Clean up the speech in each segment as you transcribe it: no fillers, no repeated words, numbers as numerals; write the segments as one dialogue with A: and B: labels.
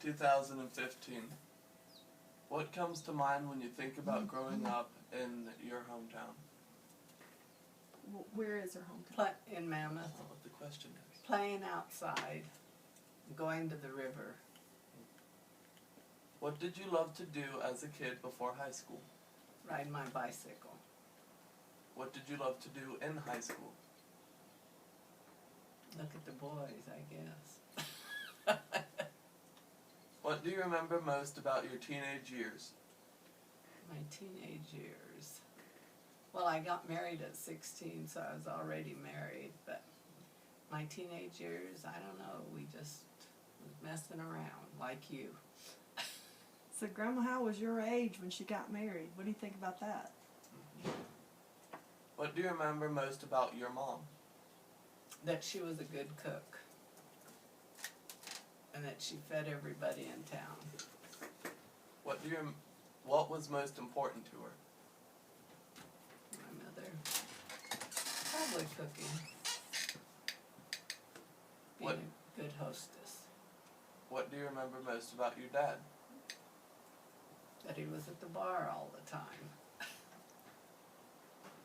A: 2015. What comes to mind when you think about growing up in your hometown?
B: Where is her hometown?
C: In Mammoth.
A: That's not what the question is.
C: Playing outside, going to the river.
A: What did you love to do as a kid before high school?
C: Ride my bicycle.
A: What did you love to do in high school?
C: Look at the boys, I guess.
A: What do you remember most about your teenage years?
C: My teenage years. Well, I got married at 16, so I was already married, but my teenage years, I don't know, we just was messing around like you.
B: So Grandma Howell was your age when she got married. What do you think about that?
A: What do you remember most about your mom?
C: That she was a good cook. And that she fed everybody in town.
A: What was most important to her?
C: My mother. Probably cooking. Being a good hostess.
A: What do you remember most about your dad?
C: That he was at the bar all the time.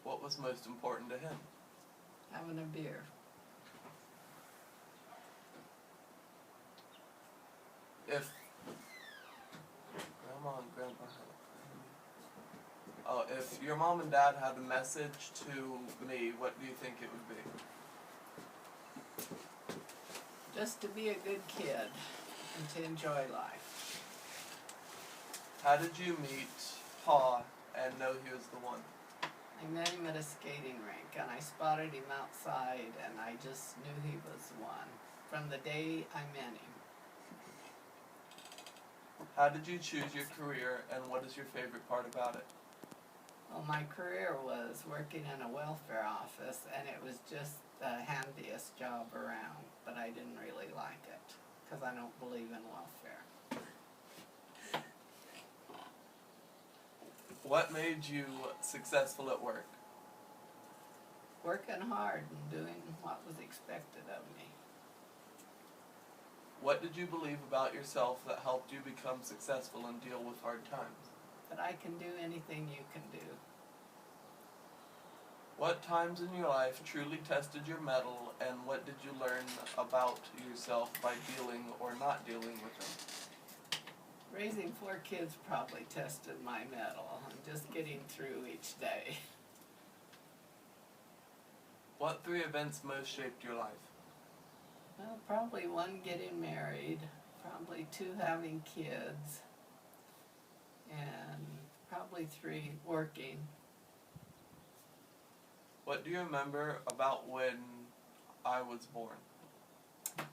A: What was most important to him?
C: Having a beer.
A: If Grandma and Grandpa if your mom and dad had a message to me, what do you think it would be?
C: Just to be a good kid and to enjoy life.
A: How did you meet Pa and know he was the one?
C: I met him at a skating rink and I spotted him outside and I just knew he was the one from the day I met him.
A: How did you choose your career and what is your favorite part about it?
C: Well, my career was working in a welfare office and it was just the handiest job around, but I didn't really like it because I don't believe in welfare.
A: What made you successful at work?
C: Working hard and doing what was expected of me.
A: What did you believe about yourself that helped you become successful and deal with hard times?
C: That I can do anything you can do.
A: What times in your life truly tested your mettle, and what did you learn about yourself by dealing or not dealing with them?
C: Raising 4 kids probably tested my mettle and just getting through each day.
A: What 3 events most shaped your life?
C: Well, probably 1 getting married, probably 2 having kids, and probably 3 working.
A: What do you remember about when I was born?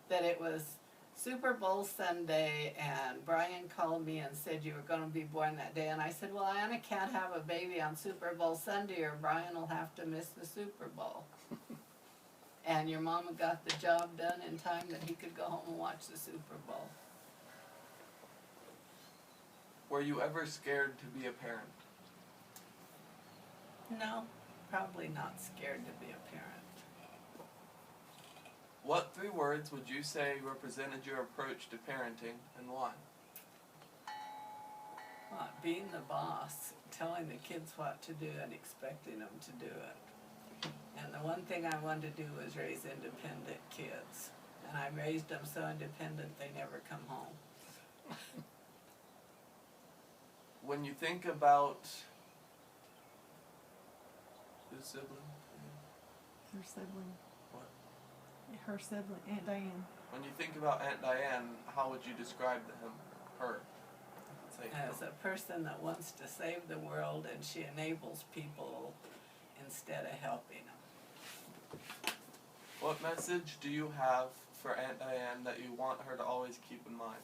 C: That it was Super Bowl Sunday and Brian called me and said you were going to be born that day, and I said, well, Anna can't have a baby on Super Bowl Sunday or Brian will have to miss the Super Bowl. And your mama got the job done in time that he could go home and watch the Super Bowl.
A: Were you ever scared to be a parent?
C: No, probably not scared to be a parent.
A: What 3 words would you say represented your approach to parenting and why?
C: Being the boss, telling the kids what to do and expecting them to do it. And the one thing I wanted to do was raise independent kids. And I raised them so independent they never come home.
A: When you think about whose sibling?
B: Her sibling.
A: What?
B: Her sibling, Aunt Diane.
A: When you think about Aunt Diane, how would you describe her? Say
C: As a person that wants to save the world and she enables people instead of helping them.
A: What message do you have for Aunt Diane that you want her to always keep in mind?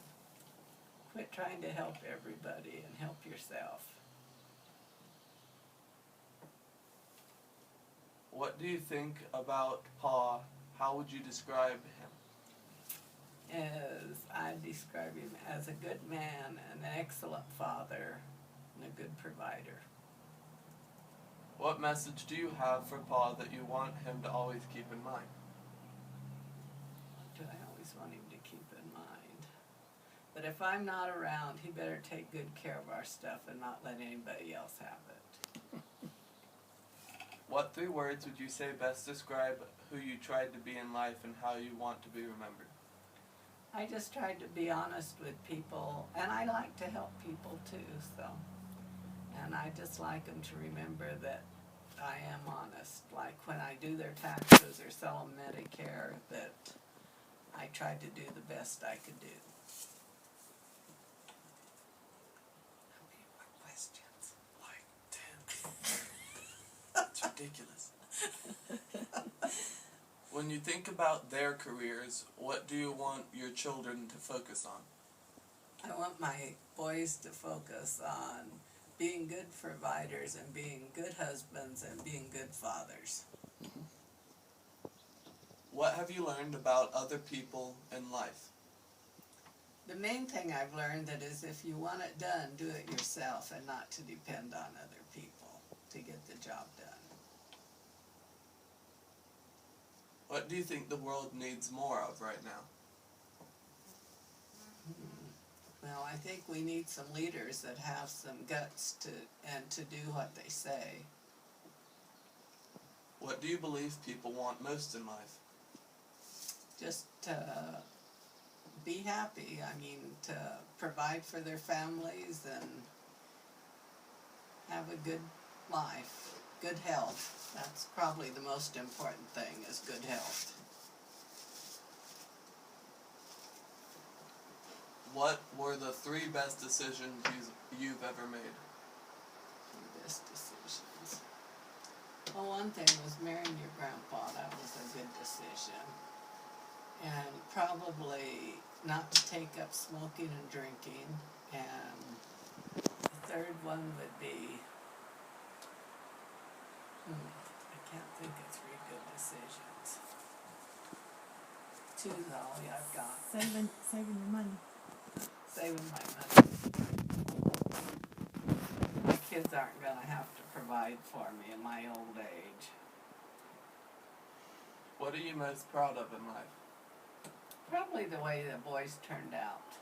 C: Quit trying to help everybody and help yourself.
A: What do you think about Pa? How would you describe him?
C: As I describe him as a good man, an excellent father, and a good provider.
A: What message do you have for Pa that you want him to always keep in mind?
C: What do I always want him to keep in mind? But if I'm not around, he better take good care of our stuff and not let anybody else have it.
A: What 3 words would you say best describe who you tried to be in life and how you want to be remembered?
C: I just tried to be honest with people, and I like to help people too, so. And I just like them to remember that I am honest. Like when I do their taxes or sell them Medicare, that I tried to do the best I could do. How many more questions?
A: Like 10. That's ridiculous. When you think about their careers, what do you want your children to focus on?
C: I want my boys to focus on being good providers and being good husbands and being good fathers.
A: What have you learned about other people in life?
C: The main thing I've learned that is if you want it done, do it yourself and not to depend on other people to get the job done.
A: What do you think the world needs more of right now?
C: Well, I think we need some leaders that have some guts to do what they say.
A: What do you believe people want most in life?
C: Just to be happy. I mean, to provide for their families and have a good life, good health. That's probably the most important thing, is good health.
A: What were the 3 best decisions you've ever made?
C: Best decisions. Well, one thing was marrying your grandpa. That was a good decision. And probably not to take up smoking and drinking. And the 3rd one would be, I can't think of 3 good decisions. 2 is all I've got.
B: Saving your money.
C: Saving my money. My kids aren't going to have to provide for me in my old age.
A: What are you most proud of in life?
C: Probably the way the boys turned out.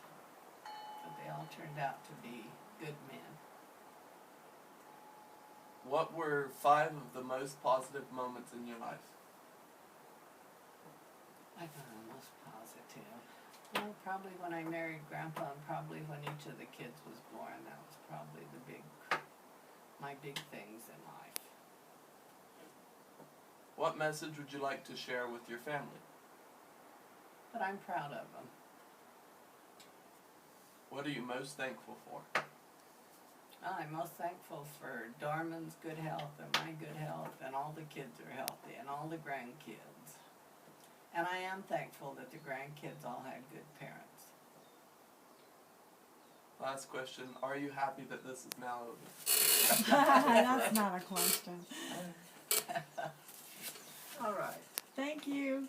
C: But they all turned out to be good men.
A: What were 5 of the most positive moments in your life?
C: I don't know, most positive. Well, probably when I married Grandpa and probably when each of the kids was born. That was probably my big things in life.
A: What message would you like to share with your family?
C: But I'm proud of them.
A: What are you most thankful for?
C: I'm most thankful for Dorman's good health and my good health, and all the kids are healthy, and all the grandkids. And I am thankful that the grandkids all had good parents.
A: Last question, are you happy that this is now over?
B: That's not a question.
C: All right.
B: Thank you.